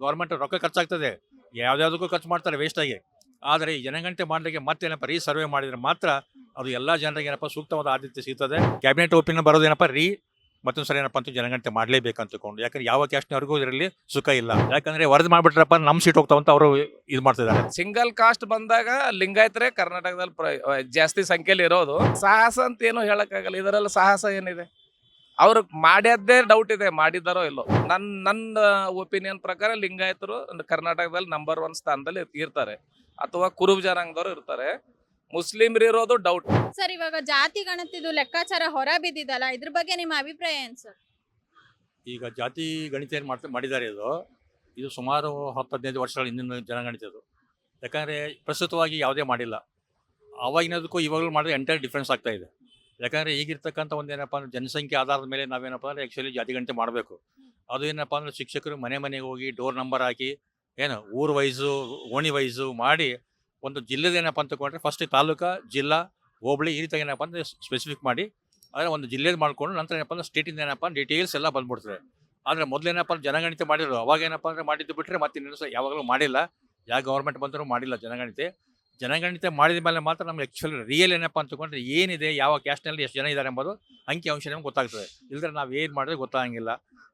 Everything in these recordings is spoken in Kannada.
ಗೌರ್ಮೆಂಟ್ ರೊಕ್ಕ ಖರ್ಚಾಗ್ತದೆ, ಯಾವ್ದಾವುದಕ್ಕೂ ಖರ್ಚು ಮಾಡ್ತಾರೆ ವೇಸ್ಟಾಗಿ. ಆದರೆ ಈ ಜನಗಣತಿ ಮಾಡಲಿಕ್ಕೆ ಮತ್ತೇನಪ್ಪ ಸರ್ವೆ ಮಾಡಿದರೆ ಮಾತ್ರ ಅದು ಎಲ್ಲ ಜನರಿಗೆ ಏನಪ್ಪ ಸೂಕ್ತವಾದ ಆದ್ಯತೆ ಸಿಗ್ತದೆ. ಕ್ಯಾಬಿನೆಟ್ ಒಪಿನಿಯನ್ ಬರೋದೇನಪ್ಪ ಮತ್ತೊಂದು ಸರಿ ಏನಪ್ಪ ಅಂತ ಜನಗಣತಿ ಮಾಡಲೇಬೇಕು ಅಂತಕೊಂಡು. ಯಾಕಂದ್ರೆ ಯಾವ ಕ್ಯಾಸ್ಟ್ನವರೆಗೂ ಇದರಲ್ಲಿ ಸುಖ ಇಲ್ಲ. ಯಾಕಂದ್ರೆ ವರದಿ ಮಾಡ್ಬಿಟ್ರಪ್ಪ ನಮ್ಮ ಸೀಟ್ ಹೋಗ್ತಾವಂತ ಅವರು ಇದು ಮಾಡ್ತಿದ್ದಾರೆ. ಸಿಂಗಲ್ ಕಾಸ್ಟ್ ಬಂದಾಗ ಲಿಂಗಾಯತರೇ ಕರ್ನಾಟಕದಲ್ಲಿ ಜಾಸ್ತಿ ಸಂಖ್ಯೆಯಲ್ಲಿ ಇರೋದು. ಸಾಹಸ ಅಂತ ಏನು ಹೇಳಕ್ಕಾಗಲ್ಲ, ಇದರಲ್ಲಿ ಸಾಹಸ ಏನಿದೆ? ಅವ್ರು ಮಾಡ್ಯದ್ದೇ ಡೌಟ್ ಇದೆ, ಮಾಡಿದಾರೋ ಇಲ್ಲೋ. ನನ್ನ ಒಪಿನಿಯನ್ ಪ್ರಕಾರ ಲಿಂಗಾಯತರು ಕರ್ನಾಟಕದಲ್ಲಿ ನಂಬರ್ 1 ಸ್ಥಾನದಲ್ಲಿ ಇರ್ತಾರೆ, ಅಥವಾ ಕುರುಬ ಜನಾಂಗದವರು ಇರ್ತಾರೆ. ಮುಸ್ಲಿಮ್ರು ಇರೋದು ಡೌಟ್. ಸರ್, ಇವಾಗ ಜಾತಿ ಗಣತಿದು ಲೆಕ್ಕಾಚಾರ ಹೊರ ಬಿದ್ದಿದ್ದಲ್ಲ, ಇದ್ರ ಬಗ್ಗೆ ನಿಮ್ಮ ಅಭಿಪ್ರಾಯ ಏನು ಸರ್? ಈಗ ಜಾತಿ ಗಣಿತ ಏನು ಮಾಡಿದ್ದಾರೆ, ಇದು ಸುಮಾರು 10-15 ವರ್ಷಗಳ ಹಿಂದಿನ ಜನಗಣತಿ ಅದು. ಯಾಕಂದರೆ ಪ್ರಸ್ತುತವಾಗಿ ಯಾವುದೇ ಮಾಡಿಲ್ಲ. ಆವಾಗಿನದಕ್ಕೂ ಇವಾಗಲೂ ಮಾಡಿದ್ರೆ ಎಂಟೈರ್ ಡಿಫ್ರೆನ್ಸ್ ಆಗ್ತಾ ಇದೆ. ಯಾಕಂದರೆ ಈಗಿರ್ತಕ್ಕಂಥ ಒಂದೇನಪ್ಪ ಅಂದ್ರೆ ಜನಸಂಖ್ಯೆ ಆಧಾರದ ಮೇಲೆ ನಾವೇನಪ್ಪ ಅಂದರೆ ಆ್ಯಕ್ಚುಲಿ ಜಾತಿ ಗಣತಿ ಮಾಡಬೇಕು. ಅದು ಏನಪ್ಪ ಅಂದರೆ ಶಿಕ್ಷಕರು ಮನೆಗೆ ಹೋಗಿ ಡೋರ್ ನಂಬರ್ ಹಾಕಿ ಊರು ವೈಸು ಓಣಿ ವೈಸು ಮಾಡಿ ಒಂದು ಜಿಲ್ಲೆದ ಏನಪ್ಪ ಅಂತಕೊಂಡ್ರೆ ಫಸ್ಟ್ ತಾಲೂಕು, ಜಿಲ್ಲಾ, ಹೋಬಳಿ ಈ ರೀತಿ ಏನಪ್ಪ ಅಂದರೆ ಸ್ಪೆಸಿಫಿಕ್ ಮಾಡಿ ಆದರೆ ಒಂದು ಜಿಲ್ಲೆದು ಮಾಡ್ಕೊಂಡು ನಂತರ ಏನಪ್ಪ ಅಂದ್ರೆ ಸ್ಟೇಟಿಂದ ಏನಪ್ಪ ಡೀಟೇಲ್ಸ್ ಎಲ್ಲ ಬಂದ್ಬಿಡ್ತದೆ. ಆದರೆ ಮೊದಲೇನಪ್ಪ ಜನಗಣತಿ ಮಾಡಿದ್ರು, ಅವಾಗ ಏನಪ್ಪ ಅಂದರೆ ಮಾಡಿದ್ದು ಬಿಟ್ಟರೆ ಮತ್ತೆ ಇನ್ನೊಂದು ಯಾವಾಗಲೂ ಮಾಡಿಲ್ಲ. ಯಾವ ಗೌರ್ಮೆಂಟ್ ಬಂದರೂ ಮಾಡಿಲ್ಲ ಜನಗಣತಿ ಮಾಡಿದ ಮೇಲೆ ಮಾತ್ರ ನಮ್ಗೆ ಆ್ಯಕ್ಚುಲಿ ರಿಯಲ್ ಏನಪ್ಪ ಅಂತಕೊಂಡ್ರೆ ಏನಿದೆ, ಯಾವ ಕ್ಯಾಸ್ಟ್ನಲ್ಲಿ ಎಷ್ಟು ಜನ ಇದ್ದಾರೆ ಎಂಬುದು ಅಂಕಿ ಅಂಶ ನಮ್ಗೆ ಗೊತ್ತಾಗ್ತದೆ. ಇಲ್ಲದ್ರೆ ನಾವು ಏನು ಮಾಡಿದ್ರೆ ಗೊತ್ತಾಗಂಗಿಲ್ಲ.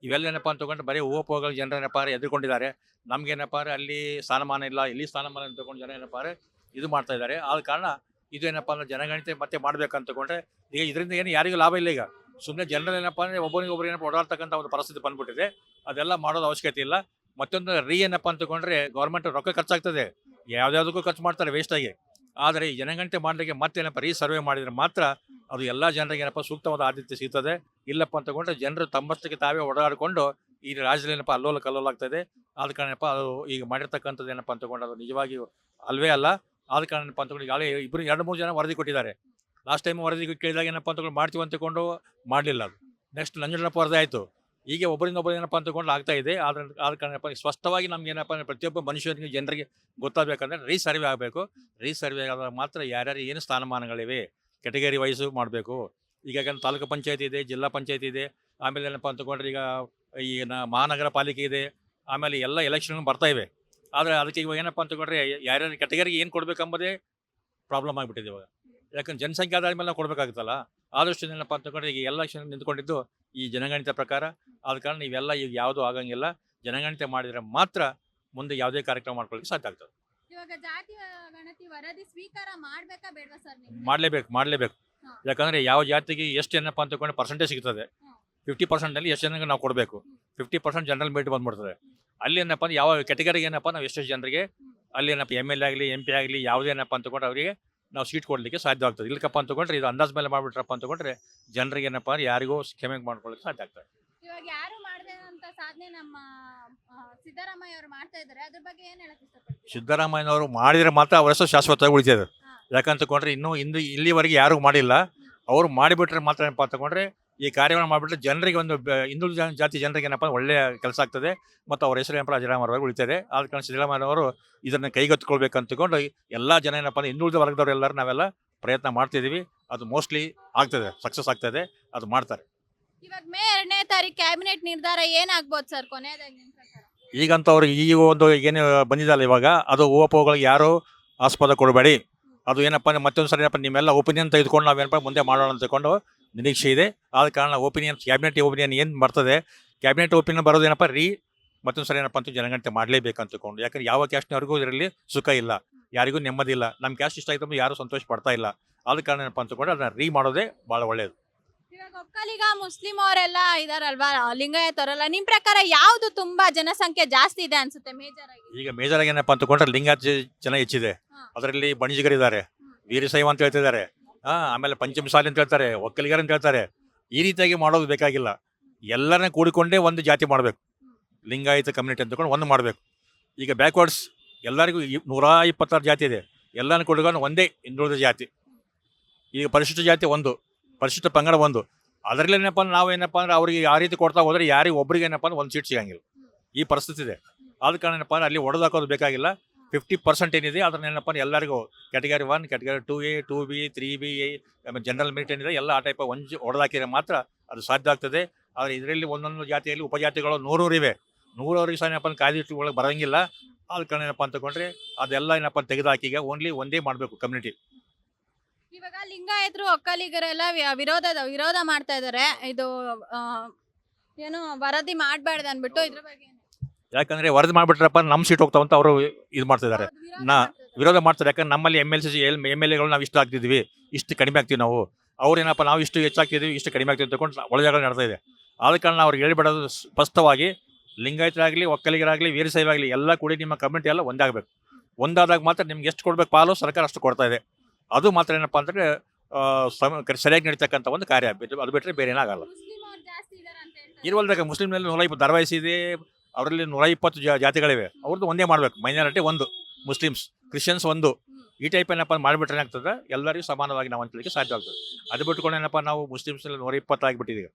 ಇವೆಲ್ಲ ಏನಪ್ಪ ಅಂತಕೊಂಡ್ರೆ ಬರೀ ಓಪೋಗಳು ಜನರೇನಪ್ಪ ಎದುರ್ಕೊಂಡಿದ್ದಾರೆ. ನಮ್ಗೇನಪ್ಪ ಅಂದರೆ ಅಲ್ಲಿ ಸ್ಥಾನಮಾನ ಇಲ್ಲ, ಇಲ್ಲಿ ಸ್ಥಾನಮಾನ ಅಂತಕೊಂಡು ಜನ ಏನಪ್ಪ ಅಂದರೆ ಇದು ಮಾಡ್ತಾ ಇದ್ದಾರೆ. ಆದ ಕಾರಣ ಇದು ಏನಪ್ಪ ಅಂದರೆ ಜನಗಣತಿ ಮತ್ತೆ ಮಾಡಬೇಕಂತಕೊಂಡ್ರೆ ಈಗ ಇದರಿಂದ ಏನು ಯಾರಿಗೂ ಲಾಭ ಇಲ್ಲ. ಈಗ ಸುಮ್ಮನೆ ಜನರಲ್ಲಿ ಏನಪ್ಪ ಅಂದರೆ ಒಬ್ಬರಿಗೊಬ್ಬರು ಏನಪ್ಪ ಓಡಾಡ್ತಕ್ಕಂಥ ಒಂದು ಪರಿಸ್ಥಿತಿ ಬಂದ್ಬಿಟ್ಟಿದೆ. ಅದೆಲ್ಲ ಮಾಡೋದು ಅವಶ್ಯಕತೆ ಇಲ್ಲ. ಮತ್ತೊಂದು ಏನಪ್ಪ ಅಂತಕೊಂಡ್ರೆ ಗೌರ್ಮೆಂಟ್ ರೊಕ್ಕ ಖರ್ಚಾಗ್ತದೆ, ಯಾವ್ದಾವುದಕ್ಕೂ ಖರ್ಚು ಮಾಡ್ತಾರೆ ವೇಸ್ಟಾಗಿ. ಆದರೆ ಈ ಜನಗಣತಿ ಮಾಡಲಿಕ್ಕೆ ಮತ್ತೇನಪ್ಪ ಸರ್ವೆ ಮಾಡಿದರೆ ಮಾತ್ರ ಅದು ಎಲ್ಲ ಜನರಿಗೆ ಏನಪ್ಪ ಸೂಕ್ತವಾದ ಆದ್ಯತೆ ಸಿಗ್ತದೆ. ಇಲ್ಲಪ್ಪ ಅಂತಕೊಂಡ್ರೆ ಜನರು ತಮ್ಮಷ್ಟಕ್ಕೆ ತಾವೇ ಓಡಾಡಿಕೊಂಡು ಈ ರಾಜ್ಯದಲ್ಲಿ ಏನಪ್ಪ ಅಲ್ಲೋಲ ಕಲ್ಲೋಲ ಆಗ್ತದೆ. ಆದ ಕಾರಣಪ್ಪ ಅದು ಈಗ ಮಾಡಿರ್ತಕ್ಕಂಥದ್ದು ಏನಪ್ಪ ಅಂತಕೊಂಡು ಅದು ನಿಜವಾಗಿಯೂ ಅಲ್ವೇ ಅಲ್ಲ. ಆದ ಕಾರಣ ಏನಪ್ಪ ಅಂತಕೊಂಡು ಈಗಾಗಲೇ 2-3 ಜನ ವರದಿ ಕೊಟ್ಟಿದ್ದಾರೆ. ಲಾಸ್ಟ್ ಟೈಮ್ ವರದಿ ಕೇಳಿದಾಗ ಏನಪ್ಪ ಅಂತಕೊಂಡು ಮಾಡ್ತೀವಿ ಅಂತಕೊಂಡು ಮಾಡಲಿಲ್ಲ. ಅದು ನೆಕ್ಸ್ಟ್ ನಂಜುಂಡಪ್ಪ ವರದಿ ಆಯಿತು. ಈಗ ಒಬ್ಬರಿಂದ ಏನಪ್ಪ ಅಂತಕೊಂಡು ಆಗ್ತಾ ಇದೆ. ಆದ ಕಾರಣಪ್ಪ ಸ್ಪಷ್ಟವಾಗಿ ನಮ್ಗೆ ಏನಪ್ಪ ಅಂದರೆ ಪ್ರತಿಯೊಬ್ಬ ಮನುಷ್ಯನಿಗೆ ಜನರಿಗೆ ಗೊತ್ತಾಗಬೇಕಂದ್ರೆ ರೀಸರ್ವೆ ಆಗಬೇಕು. ರೀಸರ್ವೆ ಆದಾಗ ಮಾತ್ರ ಯಾರ್ಯಾರು ಏನು ಸ್ಥಾನಮಾನಗಳಿವೆ ಕೆಟಗರಿ ವೈಸು ಮಾಡಬೇಕು. ಈಗ ತಾಲೂಕು ಪಂಚಾಯತಿ ಇದೆ, ಜಿಲ್ಲಾ ಪಂಚಾಯತಿ ಇದೆ, ಆಮೇಲೆ ಏನಪ್ಪ ಅಂತಕೊಂಡ್ರೆ ಈಗ ಈ ಮಹಾನಗರ ಪಾಲಿಕೆ ಇದೆ, ಆಮೇಲೆ ಎಲ್ಲ ಎಲೆಕ್ಷನ್ ಬರ್ತಾ ಇವೆ. ಆದರೆ ಅದಕ್ಕೆ ಇವಾಗ ಏನಪ್ಪ ಅಂತಕೊಂಡ್ರೆ ಯಾರ್ಯಾರು ಕೆಟಗರಿಗೆ ಏನು ಕೊಡಬೇಕೆಂಬುದೇ ಪ್ರಾಬ್ಲಮ್ ಆಗಿಬಿಟ್ಟಿದೆ ಇವಾಗ. ಯಾಕಂದ್ರೆ ಜನಸಂಖ್ಯೆ ಆಧಾರದ ಮೇಲೆ ನಾವು ಕೊಡಬೇಕಾಗುತ್ತಲ್ಲ. ಆದಷ್ಟು ಏನಪ್ಪ ಅಂತಕೊಂಡ್ರೆ ಈಗ ಎಲೆಕ್ಷನ್ ನಿಂತ್ಕೊಂಡಿದ್ದು ಈ ಜನಗಣತಿ ಪ್ರಕಾರ. ಆದ ಕಾರಣ ಇವೆಲ್ಲ ಈಗ ಯಾವುದೂ ಆಗಂಗಿಲ್ಲ. ಜನಗಣತಿ ಮಾಡಿದರೆ ಮಾತ್ರ ಮುಂದೆ ಯಾವುದೇ ಕಾರ್ಯಕ್ರಮ ಮಾಡ್ಕೊಳ್ಳಿಕ್ಕೆ ಸಾಧ್ಯ ಆಗ್ತದೆ. ಇವಾಗ ಜಾತಿ ಗಣತಿ ವರದಿ ಸ್ವೀಕಾರ ಮಾಡ್ಬೇಕಾ ಬೇಡವಾ ಸರ್? ಮಾಡಲೇಬೇಕು. ಯಾಕಂದರೆ ಯಾವ ಜಾತಿಗೆ ಎಷ್ಟು ಏನಪ್ಪ ಅಂತಕೊಂಡ್ರೆ ಪರ್ಸೆಂಟೇಜ್ ಸಿಗ್ತದೆ. 50%ನಲ್ಲಿ ಎಷ್ಟು ಜನಕ್ಕೆ ನಾವು ಕೊಡಬೇಕು. 50% ಜನರಲ್ ಮೇಟ್ ಬಂದ್ಬಿಡ್ತದೆ. ಅಲ್ಲಿ ಏನಪ್ಪ ಅಂದ್ರೆ ಯಾವ ಕೆಟಗರಿಗೆ ಏನಪ್ಪ ನಾವು ಎಷ್ಟು ಜನರಿಗೆ ಅಲ್ಲಿ ಏನಪ್ಪ MLA ಆಗಲಿ MP ಆಗಲಿ ಯಾವುದೇನಪ್ಪ ಅಂತಕೊಂಡ್ರೆ ಅವರಿಗೆ ನಾವು ಸೀಟ್ ಕೊಡಲಿಕ್ಕೆ ಸಾಧ್ಯ ಆಗ್ತದೆ. ಇಲ್ಲಕಪ್ಪ ಅಂತಕೊಂಡ್ರೆ ಇದು ಅಂದಾಜ್ ಮೇಲೆ ಮಾಡಿಬಿಟ್ರಪ್ಪ ಅಂತಕೊಂಡ್ರೆ ಜನರಿಗೆ ಏನಪ್ಪ ಅಂದ್ರೆ ಯಾರಿಗೂ ಕ್ಷಮೆ ಮಾಡ್ಕೊಳ್ಳಿಕ್ಕೆ ಸಾಧ್ಯ ಆಗ್ತದೆ. ಇವಾಗ ಯಾರು ಮಾಡದೆ ಅಂತ ಸಾಧನೆ ನಮ್ಮ ಸಿದ್ದರಾಮಯ್ಯ ಅವರು ಮಾಡ್ತಾ ಇದ್ದಾರೆ, ಅದ್ರ ಬಗ್ಗೆ ಏನ್ ಹೇಳಕ್ ಇಷ್ಟಪಡ್ತೀವಿ? ಸಿದ್ದರಾಮಯ್ಯನವರು ಮಾಡಿದರೆ ಮಾತ್ರ ಅವರ ಹೆಸರು ಶಾಶ್ವತವಾಗಿ ಉಳಿತದೆ. ಯಾಕಂತಕೊಂಡ್ರೆ ಇಲ್ಲಿವರೆಗೆ ಯಾರು ಮಾಡಿಲ್ಲ. ಅವರು ಮಾಡಿಬಿಟ್ರೆ ಮಾತ್ರ ಏನಪ್ಪ ಅಂತಕೊಂಡ್ರೆ ಈ ಕಾರ್ಯವನ್ನು ಮಾಡಿಬಿಟ್ರೆ ಜನರಿಗೆ ಒಂದು ಹಿಂದುಳಿದ ಜಾತಿ ಜನರಿಗೆ ಏನಪ್ಪ ಒಳ್ಳೆಯ ಕೆಲಸ ಆಗ್ತದೆ ಮತ್ತು ಅವ್ರ ಹೆಸರು ಏನಪ್ಪ ಅಜರಾಮರವಾಗಿ ಉಳಿತದೆ. ಆದ ಕಾರಣ ಸಿದ್ದರಾಮಯ್ಯನವರು ಇದನ್ನು ಕೈಗೆತ್ತಿಕೊಳ್ಬೇಕಂತಕೊಂಡು ಎಲ್ಲ ಜನ ಏನಪ್ಪ ಅಂದ್ರೆ ಹಿಂದುಳಿದ ವರ್ಗದವರೆಲ್ಲರೂ ನಾವೆಲ್ಲ ಪ್ರಯತ್ನ ಮಾಡ್ತಿದ್ದೀವಿ. ಅದು ಮೋಸ್ಟ್ಲಿ ಆಗ್ತದೆ, ಸಕ್ಸಸ್ ಆಗ್ತದೆ, ಅದು ಮಾಡ್ತಾರೆ. ಇವಾಗ ಮೇ 2ನೇ ತಾರೀಕು ಕ್ಯಾಬಿನೆಟ್ ನಿರ್ಧಾರ ಏನಾಗ್ಬೋದು ಸರ್ ಕೊನೆಯದಾಗಿ ನಿಮ್ಮ ಪ್ರಕಾರ? ಈಗಂತ ಅವ್ರಿಗೆ ಈ ಒಂದು ಏನು ಬಂದಿದ್ದಲ್ಲ ಇವಾಗ, ಅದು ಓಪೋಗಳಿಗೆ ಯಾರು ಆಸ್ಪದ ಕೊಡಬೇಡಿ. ಅದು ಏನಪ್ಪ ಅಂದರೆ ಮತ್ತೊಂದು ಸರಿ ಏನಪ್ಪ ನಿಮ್ಮೆಲ್ಲ ಒಪಿನಿಯನ್ ತೆಗೆದುಕೊಂಡು ನಾವೇನಪ್ಪ ಮುಂದೆ ಮಾಡೋಣ ಅಂತಕೊಂಡು ನಿರೀಕ್ಷೆ ಇದೆ. ಆದ ಕಾರಣ ಕ್ಯಾಬಿನೆಟ್ ಒಪಿನಿಯನ್ ಏನು ಬರ್ತದೆ, ಕ್ಯಾಬಿನೆಟ್ ಒಪಿನಿಯನ್ ಬರೋದೇನಪ್ಪ ಮತ್ತೊಂದು ಸರಿ ಏನಪ್ಪ ಅಂತ ಜನಗಣತಿ ಮಾಡಲೇಬೇಕು ಅಂತಕೊಂಡು. ಯಾಕಂದ್ರೆ ಯಾವ ಕ್ಯಾಸ್ಟ್ನವರೆಗೂ ಇದರಲ್ಲಿ ಸುಖ ಇಲ್ಲ, ಯಾರಿಗೂ ನೆಮ್ಮದಿ ಇಲ್ಲ. ನಮ್ಮ ಕ್ಯಾಸ್ಟ್ ಇಷ್ಟ ಆಯ್ತು ಯಾರು ಸಂತೋಷ ಪಡ್ತಾ ಇಲ್ಲ. ಆದ ಕಾರಣ ಏನಪ್ಪ ಅಂತಕೊಂಡು ಅದನ್ನ ಮಾಡೋದೇ ಭಾಳ ಒಳ್ಳೆಯದು. ಇವಾಗ ಒಕ್ಕಲಿಗ ಮುಸ್ಲಿಂ ಅವರೆಲ್ಲ ಇದಾರಲ್ವಾ, ಲಿಂಗಾಯತವರೆಲ್ಲ, ನಿಮ್ ಪ್ರಕಾರ ಯಾವ್ದು ತುಂಬಾ ಜನಸಂಖ್ಯೆ ಜಾಸ್ತಿ ಇದೆ ಅನ್ಸುತ್ತೆ ಮೇಜರ್ ಆಗಿ? ಈಗ ಮೇಜರ್ ಆಗಿ ಏನಪ್ಪ ಅಂತಕೊಂಡ್ರೆ ಲಿಂಗಾಯತ ಜನ ಹೆಚ್ಚಿದೆ. ಅದರಲ್ಲಿ ಬಣಿಜಿಗರಿದ್ದಾರೆ, ವೀರಶೈವ ಅಂತ ಹೇಳ್ತಿದ್ದಾರೆ, ಆಮೇಲೆ ಪಂಚಮಸಾಲಿ ಅಂತ ಹೇಳ್ತಾರೆ, ಒಕ್ಕಲಿಗರು ಅಂತ ಹೇಳ್ತಾರೆ. ಈ ರೀತಿಯಾಗಿ ಮಾಡೋದು ಬೇಕಾಗಿಲ್ಲ. ಎಲ್ಲರನ್ನ ಕೂಡಿಕೊಂಡೇ ಒಂದು ಜಾತಿ ಮಾಡಬೇಕು. ಲಿಂಗಾಯತ ಕಮ್ಯುನಿಟಿ ಅಂತಕೊಂಡು ಒಂದು ಮಾಡಬೇಕು. ಈಗ ಬ್ಯಾಕ್ವರ್ಡ್ಸ್ ಎಲ್ಲರಿಗೂ 126 ಜಾತಿ ಇದೆ. ಎಲ್ಲರನ್ನ ಕೂಡಿಕೊಂಡು ಒಂದೇ ಹಿಂದುಳಿದ ಜಾತಿ. ಈಗ ಪರಿಶಿಷ್ಟ ಜಾತಿ ಒಂದು, ಪರಿಶಿಷ್ಟ ಪಂಗಡ ಒಂದು. ಅದರಲ್ಲಿ ಏನಪ್ಪ ಅಂದ್ರೆ ನಾವೇನಪ್ಪ ಅಂದ್ರೆ ಅವ್ರಿಗೆ ಆ ರೀತಿ ಕೊಡ್ತಾ ಹೋದ್ರೆ ಯಾರಿಗೆ ಒಬ್ರಿಗೆ ಏನಪ್ಪ ಅಂದ್ರೆ ಒಂದು ಸೀಟ್ ಸಿಗಂಗಿಲ್ಲ. ಈ ಪರಿಸ್ಥಿತಿ ಇದೆ. ಆದ ಕಾರಣ ಏನಪ್ಪ ಅಂದ್ರೆ ಅಲ್ಲಿ ಹೊಡೆದಾಕೋದು ಬೇಕಾಗಿಲ್ಲ. 50% ಏನಿದೆ ಅದನ್ನ ಏನಪ್ಪ ಅಂದ್ರೆ ಎಲ್ಲರಿಗೂ category 1, category 2A, 2B, 3B, ಆಮೇಲೆ ಜನರಲ್ ಮೆರಿಟ್ ಏನಿದೆ ಎಲ್ಲ ಆ ಟೈಪ್ ಹೊಡೆದಾಕಿದ್ರೆ ಮಾತ್ರ ಅದು ಸಾಧ್ಯ ಆಗ್ತದೆ. ಆದರೆ ಇದರಲ್ಲಿ ಒಂದೊಂದು ಜಾತಿಯಲ್ಲಿ ಉಪಜಾತಿಗಳು 100 ಇವೆ. 100 ಸಹ ಏನಪ್ಪ ಕಾಯ್ದೆ ಒಳಗೆ ಬರಂಗಿಲ್ಲ. ಅದ ಕಾರಣ ಏನಪ್ಪ ಅಂತಕೊಂಡ್ರೆ ಅದೆಲ್ಲ ಏನಪ್ಪ ತೆಗೆದುಹಾಕಿ ಈಗ ಓನ್ಲಿ ಒಂದೇ ಮಾಡಬೇಕು ಕಮ್ಯುನಿಟಿ. ಇವಾಗ ಲಿಂಗಾಯತರು ಒಕ್ಕಲಿಗರೆಲ್ಲ ವಿರೋಧ ಮಾಡ್ತಾ ಇದಾರೆ. ಇದು ಆ, ಏನು ವರದಿ ಮಾಡ್ಬಾರ್ದು ಅನ್ಬಿಟ್ಟು ಇದ್ರ ಬಗ್ಗೆ ಏನು? ಯಾಕಂದ್ರೆ ವರದಿ ಮಾಡ್ಬಿಟ್ರಪ್ಪ ನಮ್ಮ ಸೀಟ್ ಹೋಗ್ತಾವಂತ ಅವರು ಇದು ಮಾಡ್ತಿದ್ದಾರೆ, ಹೌದು, ವಿರೋಧ ನಾ- ಮಾಡ್ತಾ ಇದಾರೆ. ವಿರೋಧ ಮಾಡ್ತಾರೆ. ಯಾಕಂದ್ರೆ ನಮ್ಮಲ್ಲಿ MLA ಗಳು ನಾವು ಇಷ್ಟು ಆಗ್ತಿದ್ವಿ, ಇಷ್ಟು ಕಡಿಮೆ ಆಗ್ತೀವಿ ನಾವು, ಅವ್ರೇನಪ್ಪ ನಾವು ಇಷ್ಟು ಹೆಚ್ಚಾಗ್ತಿದ್ವಿ, ಇಷ್ಟು ಕಡಿಮೆ ಆಗ್ತೀವಿ ಅಂತಕೊಂಡು ಒಳಜಗಳ ನಡೆತಾ ಇದೆ. ಆದ ಕಾರಣ ಅವ್ರಿಗೆ ಹೇಳ್ಬಿಡೋದು ಸ್ಪಷ್ಟವಾಗಿ, ಲಿಂಗಾಯತರಾಗಲಿ ಒಕ್ಕಲಿಗರಾಗಲಿ ವೀರಶೈವರಾಗಲಿ ಎಲ್ಲ ಕೂಡಿ ನಿಮ್ಮ ಕಮ್ಯುನಿಟಿ ಎಲ್ಲ ಒಂದಾಗಬೇಕು. ಒಂದಾದಾಗ ಮಾತ್ರ ನಿಮ್ಗೆ ಎಷ್ಟು ಕೊಡ್ಬೇಕು ಪಾಲು ಸರ್ಕಾರ ಅಷ್ಟು ಕೊಡ್ತಾ ಇದೆ. ಅದು ಮಾತ್ರ ಏನಪ್ಪ ಅಂದರೆ ಸರಿಯಾಗಿ ನಡೀತಕ್ಕಂಥ ಒಂದು ಕಾರ್ಯ. ಅದು ಬಿಟ್ಟರೆ ಬೇರೆ ಏನಾಗಲ್ಲ. ಮುಸ್ಲಿಂ ಅವ್ರು ಜಾಸ್ತಿ ಇದಾರೆ ಅಂತ ಹೇಳ್ತಾರೆ. ಇರುವಲ್ದಾಗ ಮುಸ್ಲಿಮ್ನಲ್ಲಿ 120 ದರ್ವಾಯಿಸಿ ಇದೆ, ಅವರಲ್ಲಿ 120 ಜಾತಿಗಳಿವೆ. ಅವ್ರದ್ದು ಒಂದೇ ಮಾಡಬೇಕು. ಮೈನಾರಿಟಿ ಒಂದು, ಮುಸ್ಲಿಮ್ಸ್ ಕ್ರಿಶ್ಚಿಯನ್ಸ್ ಒಂದು, ಈ ಟೈಪ್ ಏನಪ್ಪ ಮಾಡಿಬಿಟ್ರೆ ಏನಾಗ್ತದೆ, ಎಲ್ಲರಿಗೂ ಸಮಾನವಾಗಿ ನಾವು ಅಂತಲಿಕ್ಕೆ ಸಾಧ್ಯ ಆಗ್ತದೆ. ಅದು ಬಿಟ್ಕೊಂಡು ಏನಪ್ಪ ನಾವು ಮುಸ್ಲಿಮ್ಸ್ನಲ್ಲಿ 120 ಆಗಿಬಿಟ್ಟಿದ್ದೀವಿ,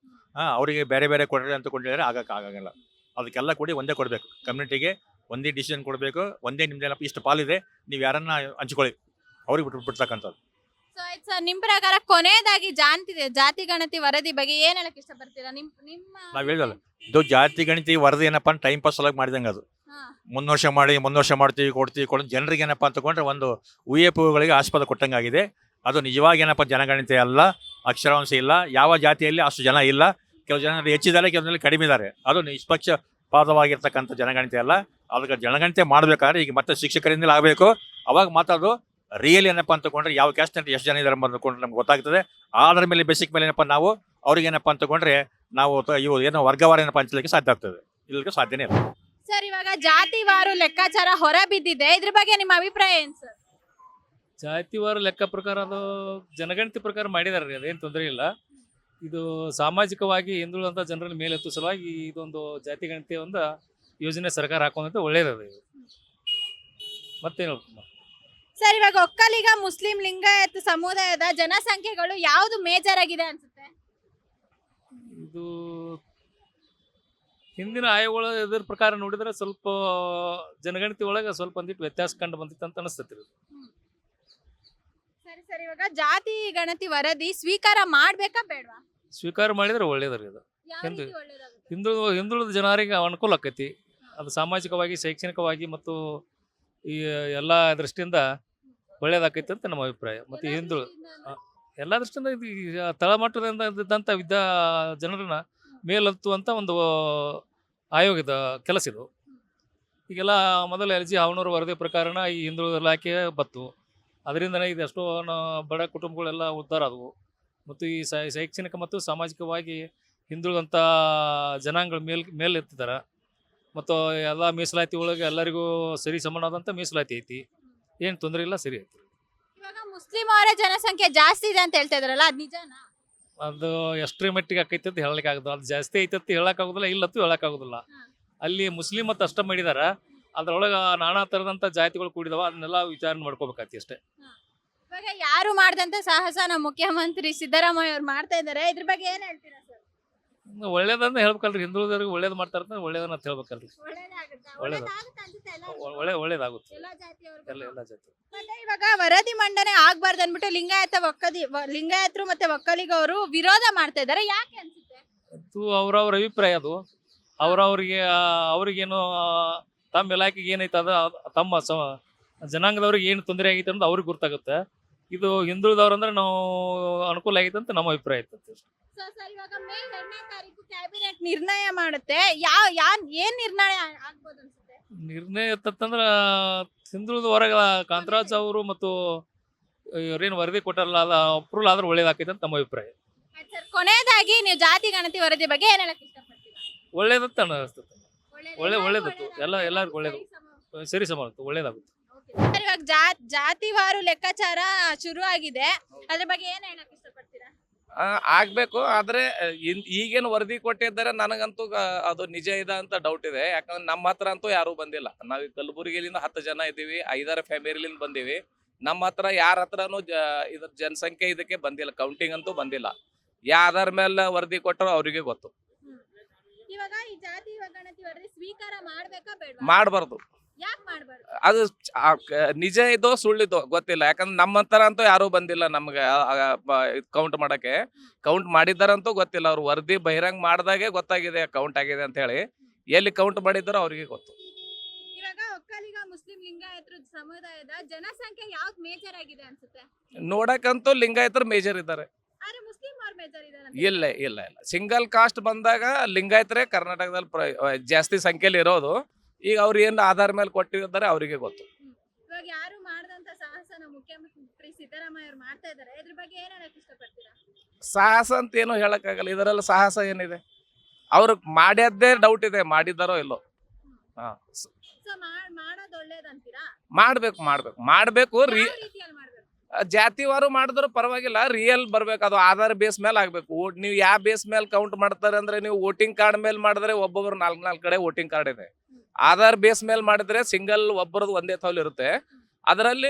ಅವರಿಗೆ ಬೇರೆ ಬೇರೆ ಕೊಡ್ರಿ ಅಂತ ಕೊಂಡಿದ್ರೆ ಆಗಲ್ಲ. ಅದಕ್ಕೆಲ್ಲ ಕೂಡಿ ಒಂದೇ ಕೊಡಬೇಕು. ಕಮ್ಯುನಿಟಿಗೆ ಒಂದೇ ಡಿಸಿಷನ್ ಕೊಡಬೇಕು. ಒಂದೇ ನಿಮ್ದೇನಪ್ಪ ಇಷ್ಟು ಪಾಲಿದೆ, ನೀವು ಯಾರನ್ನ ಹಂಚ್ಕೊಳ್ಳಿ, ಅವ್ರಿಗೆ ಬಿಟ್ಬಿಡ್ತಕ್ಕಂಥದ್ದು. ಸೊ ಆಯ್ತು ಸರ್, ನಿಮ್ ಪ್ರಕಾರ ಕೊನೆಯದಾಗಿ ಜಾತಿ ಗಣತಿ ವರದಿ ಬಗ್ಗೆ ಏನ್ ಹೇಳಕ್ ಇಷ್ಟಪಡ್ತೀರಾ? ನಾವು ಹೇಳಿದಲ್ಲ, ಇದು ಜಾತಿ ಗಣಿತಿ ವರದಿ ಏನಪ್ಪ ಟೈಮ್ ಪಾಸ್ ಸಲುವಾಗಿ ಮಾಡಿದಂಗೆ. ಅದು ಮುಂದ್ ವರ್ಷ ಮಾಡ್ತೀವಿ ಕೊಡ್ತೀವಿ ಜನರಿಗೆ ಏನಪ್ಪ ಅಂತಕೊಂಡ್ರೆ ಒಂದು ಊಹೆಪೂಗಳಿಗೆ ಆಸ್ಪದ ಕೊಟ್ಟಂಗಾಗಿದೆ. ಅದು ನಿಜವಾಗಿ ಏನಪ್ಪ ಜನಗಣತಿ ಅಲ್ಲ, ಅಕ್ಷರಾಂಶ ಇಲ್ಲ, ಯಾವ ಜಾತಿಯಲ್ಲಿ ಅಷ್ಟು ಜನ ಇಲ್ಲ. ಕೆಲವು ಜನ ಹೆಚ್ಚಿದ್ದಾರೆ, ಕೆಲವರಲ್ಲಿ ಕಡಿಮೆ ಇದ್ದಾರೆ. ಅದು ನಿಷ್ಪಕ್ಷಪಾತವಾಗಿರ್ತಕ್ಕಂಥ ಜನಗಣತಿ ಅಲ್ಲ. ಅದಕ್ಕೆ ಜನಗಣತಿ ಮಾಡಬೇಕಾದ್ರೆ ಈಗ ಮತ್ತೆ ಶಿಕ್ಷಕರಿಂದಲೇ ಆಗಬೇಕು. ಅವಾಗ ಮಾತಾಡೋದು ರಿಯಲ್ ಏನಪ್ಪ ಅಂತಕೊಂಡ್ರೆ ಯಾವ ಕ್ಯಾಸ್ಟ್ ಅಂತ ಎಷ್ಟು ಜನ ಇದ್ದಾರೆ ಅಂದ್ಕೊಂಡ್ರೆ ನಮ್ಗೆ ಗೊತ್ತಾಗ್ತದೆ. ಅದರ ಮೇಲೆ ಬೇಸಿಕ್ ಮೇಲೆ ಏನಪ್ಪ ನಾವು ಅವ್ರಿಗೆ ಏನಪ್ಪ ಅಂತಕೊಂಡ್ರೆ ನಾವು ಇವು ಏನೋ ವರ್ಗವಾರ ಏನಪ್ಪ ಹಂಚಲಿಕ್ಕೆ ಸಾಧ್ಯ ಆಗ್ತದೆ. ಇಲ್ಲಕ್ಕೆ ಸಾಧ್ಯನೇ ಇಲ್ಲ. ಸರ್, ಇವಾಗ ಜಾತಿವಾರು ಲೆಕ್ಕಾಚಾರ ಹೊರ ಬಿದ್ದಿದೆ, ಇದ್ರ ಬಗ್ಗೆ ನಿಮ್ಮ ಅಭಿಪ್ರಾಯ ಏನ್ ಸರ್? ಜಾತಿವಾರ ಲೆಕ್ಕ ಪ್ರಕಾರ ಅದು ಜನಗಣತಿ ಪ್ರಕಾರ ಮಾಡಿದಾರೆ ರೀ, ಅದೇನು ತೊಂದರೆ ಇಲ್ಲ. ಇದು ಸಾಮಾಜಿಕವಾಗಿ ಹಿಂದುಳಿದಂಥ ಜನರ ಮೇಲೆತ್ತು ಸಲುವಾಗಿ ಇದೊಂದು ಜಾತಿ ಗಣತಿ ಒಂದು ಯೋಜನೆ ಸರ್ಕಾರ ಹಾಕೊಂಡಂತ ಒಳ್ಳೇದದ ಇದು. ಮತ್ತೇನು ಸರ್, ಇವಾಗ ಒಕ್ಕಲಿಗ ಮುಸ್ಲಿಂ ಲಿಂಗಾಯತ್ ಸಮುದಾಯದ ಜನಸಂಖ್ಯೆಗಳು ಯಾವ್ದು ಮೇಜರ್ ಆಗಿದೆ ಅನ್ಸುತ್ತೆ? ಇದು ಹಿಂದಿನ ಆಯೋಗಗಳ ಇದ್ರ ಪ್ರಕಾರ ನೋಡಿದ್ರೆ ಸ್ವಲ್ಪ ಜನಗಣತಿ ಒಳಗೆ ಸ್ವಲ್ಪ ಒಂದಿಟ್ಟು ವ್ಯತ್ಯಾಸ ಕಂಡು ಬಂದಿತ್ತು ಅಂತ ಅನಿಸ್ತೈತಿ. ಸರಿ, ಇವಾಗ ಜಾತಿ ಗಣತಿ ವರದಿ ಸ್ವೀಕಾರ ಮಾಡ್ಬೇಕಾ ಬೇಡವಾ? ಸ್ವೀಕಾರ ಮಾಡಿದ್ರೆ ಒಳ್ಳೇದ್ರಿ ಇದು. ಯಾವ ಎಂದು- ರೀತಿ ಒಳ್ಳೇದಾಗುತ್ತೆ? ಹಿಂದುಳಿದ ಜನರಿಗೆ ಅನುಕೂಲ ಆಕೈತಿ. ಅದು ಸಾಮಾಜಿಕವಾಗಿ ಶೈಕ್ಷಣಿಕವಾಗಿ ಮತ್ತು ಈ ಎಲ್ಲ ದೃಷ್ಟಿಯಿಂದ ಒಳ್ಳೇದಾಕೈತಿ ಅಂತ ನಮ್ಮ ಅಭಿಪ್ರಾಯ. ಮತ್ತು ಎಲ್ಲ ದೃಷ್ಟಿಯಿಂದ ಇದು ತಳಮಟ್ಟದಿಂದ ಇದ್ದಂಥ ಜನರನ್ನ ಮೇಲೆತ್ತುವಂಥ ಒಂದು ಆಯೋಗದ ಕೆಲಸ ಇದು. ಈಗೆಲ್ಲ ಮೊದಲು LG ಹಾವನೂರು ವರದಿ ಪ್ರಕಾರನ ಈ ಹಿಂದುಳಿದ ಇಲಾಖೆ ಬತ್ತು. ಅದರಿಂದನೇ ಇದು ಎಷ್ಟೋ ಬಡ ಕುಟುಂಬಗಳೆಲ್ಲ ಉದ್ಧಾರ ಆದವು. ಮತ್ತು ಈ ಶೈಕ್ಷಣಿಕ ಮತ್ತು ಸಾಮಾಜಿಕವಾಗಿ ಹಿಂದುಳಿದಂಥ ಜನಾಂಗಗಳ ಮೇಲೆ ಎತ್ತಿದ್ದಾರೆ. ಮತ್ತು ಎಲ್ಲ ಮೀಸಲಾತಿ ಒಳಗೆ ಎಲ್ಲರಿಗೂ ಸರಿ ಸಮಾನವಾದಂಥ ಮೀಸಲಾತಿ ಐತಿ, ಏನು ತೊಂದರೆ ಇಲ್ಲ, ಸರಿ ಐತಿ. ಇವಾಗ ಮುಸ್ಲಿಂ ಅವರ ಜನಸಂಖ್ಯೆ ಜಾಸ್ತಿ ಇದೆ ಅಂತ ಹೇಳ್ತಾ ಇದ್ರಲ್ಲ, ಅದು ನಿಜನಾ? ಅದು ಎಷ್ಟರ ಮಟ್ಟಿಗೆ ಆಕೈತಿ ಅಂತ ಹೇಳಕ್ ಆಗೋದು, ಅದು ಜಾಸ್ತಿ ಐತಂತ ಹೇಳಕ್ಕಾಗೋದಿಲ್ಲ, ಇಲ್ಲತ್ತು ಹೇಳಕ್ಕಾಗೋದಿಲ್ಲ. ಅಲ್ಲಿ ಮುಸ್ಲಿಂ ಮತ್ತು ಅಷ್ಟ ಮಾಡಿದಾರ, ಅದ್ರೊಳಗೆ ನಾನಾ ಥರದಂಥ ಜಾತಿಗಳು ಕೂಡಿದಾವ, ಅದನ್ನೆಲ್ಲ ವಿಚಾರಣೆ ಮಾಡ್ಕೋಬೇಕಾಗ್ತಿ ಅಷ್ಟೇ. ಇವಾಗ ಯಾರು ಮಾಡ್ದಂತ ಸಾಹಸ ನಮ್ಮ ಮುಖ್ಯಮಂತ್ರಿ ಸಿದ್ದರಾಮಯ್ಯ ಅವ್ರು ಮಾಡ್ತಾ ಇದಾರೆ, ಇದ್ರ ಬಗ್ಗೆ ಏನ್ ಹೇಳ್ತೀರಾ ಸರ್? ಒಳ್ಳೇದನ್ನ ಹೇಳ್ಬೇಕಲ್ರಿ, ಹಿಂದುಳಿದವ್ರಿಗೆ ಒಳ್ಳೇದು ಮಾಡ್ತಾರ, ಒಳ್ಳೇದನ್ನ ಅಂತ ಹೇಳ್ಬೇಕಲ್ರಿ. ಒಳ್ಳೇದಾಗುತ್ತೆ ಎಲ್ಲ ಜಾತಿಯವ್ರಿಗೂ. ಎಲ್ಲ ಜಾತಿ. ಮತ್ತೆ ಇವಾಗ ವರದಿ ಮಂಡನೆ ಆಗ್ಬಾರ್ದು ಅನ್ಬಿಟ್ಟು ಲಿಂಗಾಯತರು ಮತ್ತೆ ಒಕ್ಕಲಿಗರು ವಿರೋಧ ಮಾಡ್ತಾ ಇದಾರೆ, ಯಾಕೆ ಅನ್ಸುತ್ತೆ? ಅದು ಅವ್ರವ್ರ ಅಭಿಪ್ರಾಯ. ಅದು ಅವ್ರಿಗೇನು ತಮ್ಮ ಇಲಾಖೆಗೆ ಏನೈತೆ ಅದು ತಮ್ಮ ಜನಾಂಗದವ್ರಿಗೆ ಏನು ತೊಂದರೆ ಆಗೈತೆ ಅನ್ನೋದು ಅವ್ರಿಗೆ ಗೊತ್ತಾಗುತ್ತೆ. ಇದು ಹಿಂದುಳಿದವ್ರು ಅಂದ್ರೆ ನಾವು ಅನುಕೂಲ ಆಗೈತೆ ಅಂತ ನಮ್ಮ ಅಭಿಪ್ರಾಯ ಇರ್ತದೆ. ಸರ್, ಇವಾಗ ಮೇ 2ನೇ ತಾರೀಕು ಕ್ಯಾಬಿನೆಟ್ ನಿರ್ಣಯ ಮಾಡುತ್ತೆ, ಏನ್ ನಿರ್ಣಯ ಆಗ್ಬೋದು ಅನ್ಸುತ್ತೆ? ನಿರ್ಣಯ ಎತ್ತಂದ್ರೆ ಹಿಂದುಳಿದ ಹೊರಗ ಕಾಂತರಾಜ್ ಅವರು ಮತ್ತು ಇವ್ರೇನು ವರದಿ ಕೊಟ್ಟಾರಲ್ಲ, ಅದು ಅಪ್ರೂವಲ್ ಆದ್ರೆ ಒಳ್ಳೇದಾಕೈತೆ ಅಂತ ನಮ್ಮ ಅಭಿಪ್ರಾಯ. ಸರ್, ಕೊನೆಯದಾಗಿ ನೀವು ಜಾತಿ ಗಣತಿ ವರದಿ ಬಗ್ಗೆ ಏನ್ ಹೇಳಕ್ ಇಷ್ಟಪಡ್ತೀರಾ? ಒಳ್ಳೇದಂತ ಅನಿಸ್ತದೆ. ಒಳ್ಳೇದತ್ತು. ಎಲ್ಲರಿಗೂ ಒಳ್ಳೇದು, ಸರಿ ಸಮಾನ ಒಳ್ಳೇದಾಗುತ್ತೆ. ಸರ್, ಇವಾಗ ಜಾತಿವಾರು ಲೆಕ್ಕಾಚಾರ ಶುರು ಆಗಿದೆ, ಅದ್ರ ಬಗ್ಗೆ ಏನ್ ಹೇಳಕ್ ಇಷ್ಟಪಡ್ತೀರಾ? ಆಗ್ಬೇಕು. ಆದ್ರೆ ಈಗೇನು ವರದಿ ಕೊಟ್ಟಿದ್ದಾರೆ ನನಗಂತೂ ಅದು ನಿಜ ಇದೆ ಅಂತ ಡೌಟ್ ಇದೆ. ಯಾಕಂದ್ರೆ ನಮ್ಮ ಹತ್ರ ಅಂತೂ ಯಾರು ಬಂದಿಲ್ಲ. ನಾವು ಕಲಬುರಗಿಲಿಂದ 10 ಜನ ಇದ್ದೀವಿ, 5-6 ಫ್ಯಾಮಿಲಿಯಿಂದ ಬಂದೀವಿ. ನಮ್ಮ ಹತ್ರ ಯಾರ ಹತ್ರನೂ ಇದ್ರ ಜನಸಂಖ್ಯೆ ಇದಕ್ಕೆ ಬಂದಿಲ್ಲ, ಕೌಂಟಿಂಗ್ ಅಂತೂ ಬಂದಿಲ್ಲ. ಯಾವ್ದಾರ ಮೇಲೆ ವರದಿ ಕೊಟ್ಟರು ಅವರಿಗೆ ಗೊತ್ತು. ಇವಾಗ ಈ ಜಾತಿ ಗಣತಿ ವರದಿ ಸ್ವೀಕಾರ ಮಾಡ್ಬೇಕಾ ಬೇಡ? ಮಾಡಬಾರ್ದು. ಯಾಕೆ ಮಾಡಬಾರ್ದು? ಅದು ನಿಜ ಇದೋ ಸುಳ್ಳಿದೋ ಗೊತ್ತಿಲ್ಲ. ಯಾಕಂದ್ರೆ ನಮ್ಮ ಹತ್ರ ಅಂತೂ ಯಾರು ಬಂದಿಲ್ಲ ನಮ್ಗೆ ಕೌಂಟ್ ಮಾಡಕ್ಕೆ. ಕೌಂಟ್ ಮಾಡಿದಾರಂತೂ ಗೊತ್ತಿಲ್ಲ. ಅವ್ರು ವರದಿ ಬಹಿರಂಗ ಮಾಡಿದಾಗೆ ಗೊತ್ತಾಗಿದೆ ಕೌಂಟ್ ಆಗಿದೆ ಅಂತ ಹೇಳಿ. ಎಲ್ಲಿ ಕೌಂಟ್ ಮಾಡಿದ್ದಾರೋ ಅವ್ರಿಗೆ ಗೊತ್ತು. ಇವಾಗ ಒಕ್ಕಲಿಗ ಮುಸ್ಲಿಂ ಲಿಂಗಾಯತರ ಸಮುದಾಯದ ಜನಸಂಖ್ಯೆ ಯಾವ್ದು ಮೇಜರ್ ಆಗಿದೆ ಅನ್ಸುತ್ತೆ? ನೋಡಕ್ಕಂತೂ ಲಿಂಗಾಯತರು ಮೇಜರ್ ಇದ್ದಾರೆ. ಆದ್ರೆ ಮುಸ್ಲಿಂ ಅವ್ರು ಮೇಜರ್ ಇದಾರೆ ಇಲ್ಲ ಇಲ್ಲ ಇಲ್ಲ, ಸಿಂಗಲ್ ಕಾಸ್ಟ್ ಬಂದಾಗ ಲಿಂಗಾಯತರೇ ಕರ್ನಾಟಕದಲ್ಲಿ ಜಾಸ್ತಿ ಸಂಖ್ಯೆಯಲ್ಲಿ ಇರೋದು. ಈಗ ಅವ್ರು ಏನು ಆಧಾರ ಮೇಲೆ ಕೊಟ್ಟಿದ್ದಾರೆ ಅವರಿಗೆ ಗೊತ್ತು. ಇವಾಗ ಯಾರು ಮಾಡದಂತ ಸಾಹಸನ ಮುಖ್ಯಮಂತ್ರಿ ಸಿದ್ದರಾಮಯ್ಯ ಅವ್ರು ಮಾಡ್ತಾ ಇದಾರೆ, ಇದ್ರ ಬಗ್ಗೆ ಏನ್ ಹೇಳಕ್ ಇಷ್ಟಪಡ್ತೀರಾ? ಸಾಹಸ ಅಂತ ಏನು ಹೇಳಕ್ಕಾಗಲ್ಲ, ಇದರಲ್ಲಿ ಸಾಹಸ ಏನಿದೆ? ಅವ್ರು ಮಾಡ್ಯದ್ದೇ ಡೌಟ್ ಇದೆ, ಮಾಡಿದಾರೋ ಇಲ್ಲೋ. ಹಾ, ಸೊ ಮಾಡೋದು ಒಳ್ಳೇದಂತೀರಾ? ಮಾಡ್ಬೇಕು ಮಾಡ್ಬೇಕು ಮಾಡ್ಬೇಕು. ಯಾವ ರೀತಿಯಲ್ಲಿ ಮಾಡ್ಬೇಕು? ಜಾತಿವಾರು ಮಾಡಿದ್ರು ಪರವಾಗಿಲ್ಲ, ರಿಯಲ್ ಬರ್ಬೇಕು. ಅದು ಆಧಾರ ಬೇಸ್ ಮೇಲೆ ಆಗ್ಬೇಕು. ನೀವು ಯಾವ ಬೇಸ್ ಮೇಲೆ ಕೌಂಟ್ ಮಾಡ್ತಾರೆ ಅಂದ್ರೆ, ನೀವು ವೋಟಿಂಗ್ ಕಾರ್ಡ್ ಮೇಲೆ ಮಾಡಿದ್ರೆ ಒಬ್ಬೊಬ್ರು 4 ಕಡೆ ವೋಟಿಂಗ್ ಕಾರ್ಡ್ ಇದೆ. ಆಧಾರ್ ಬೇಸ್ ಮೇಲೆ ಮಾಡಿದ್ರೆ ಸಿಂಗಲ್ ಒಬ್ಬರದು ಒಂದೇ ತೌಲ್ ಇರುತ್ತೆ, ಅದರಲ್ಲಿ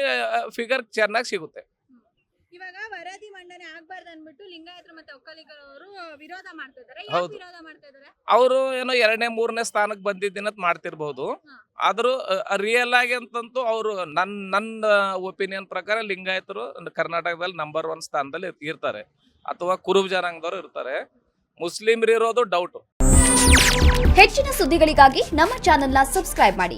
ಫಿಗರ್ ಚೆನ್ನಾಗಿ ಸಿಗುತ್ತೆ. ಇವಾಗ ವರದಿ ಮಂಡನೆ ಆಗ್ಬಾರ್ದು ಅನ್ಬಿಟ್ಟು ಲಿಂಗಾಯತರು ಮತ್ತೆ ಒಕ್ಕಲಿಗರವರು ವಿರೋಧ ಮಾಡ್ತಾ ಇದಾರೆ. ಹೌದು. ವಿರೋಧ ಮಾಡ್ತಾ ಇದಾರೆ? ಅವರು ಏನೋ 2ನೇ 3ನೇ ಸ್ಥಾನಕ್ಕೆ ಬಂದಿದ್ದೀನಂತ ಮಾಡ್ತಿರ್ಬೋದು. ಆದ್ರೂ ರಿಯಲ್ ಆಗಿ ಅಂತಂತೂ ಅವರು ನನ್ನ ಒಪಿನಿಯನ್ ಪ್ರಕಾರ ಲಿಂಗಾಯತರು ಕರ್ನಾಟಕದಲ್ಲಿ ನಂಬರ್ 1 ಸ್ಥಾನದಲ್ಲಿ ಇರ್ತಾರೆ, ಅಥವಾ ಕುರುಬ ಜನಾಂಗದವರು ಇರ್ತಾರೆ. ಮುಸ್ಲಿಮ್ರು ಇರೋದು ಡೌಟ್. ಹೆಚ್ಚಿನ ಸುದ್ದಿಗಳಿಗಾಗಿ ನಮ್ಮ ಚಾನೆಲ್ನ ಸಬ್ಸ್ಕ್ರೈಬ್ ಮಾಡಿ.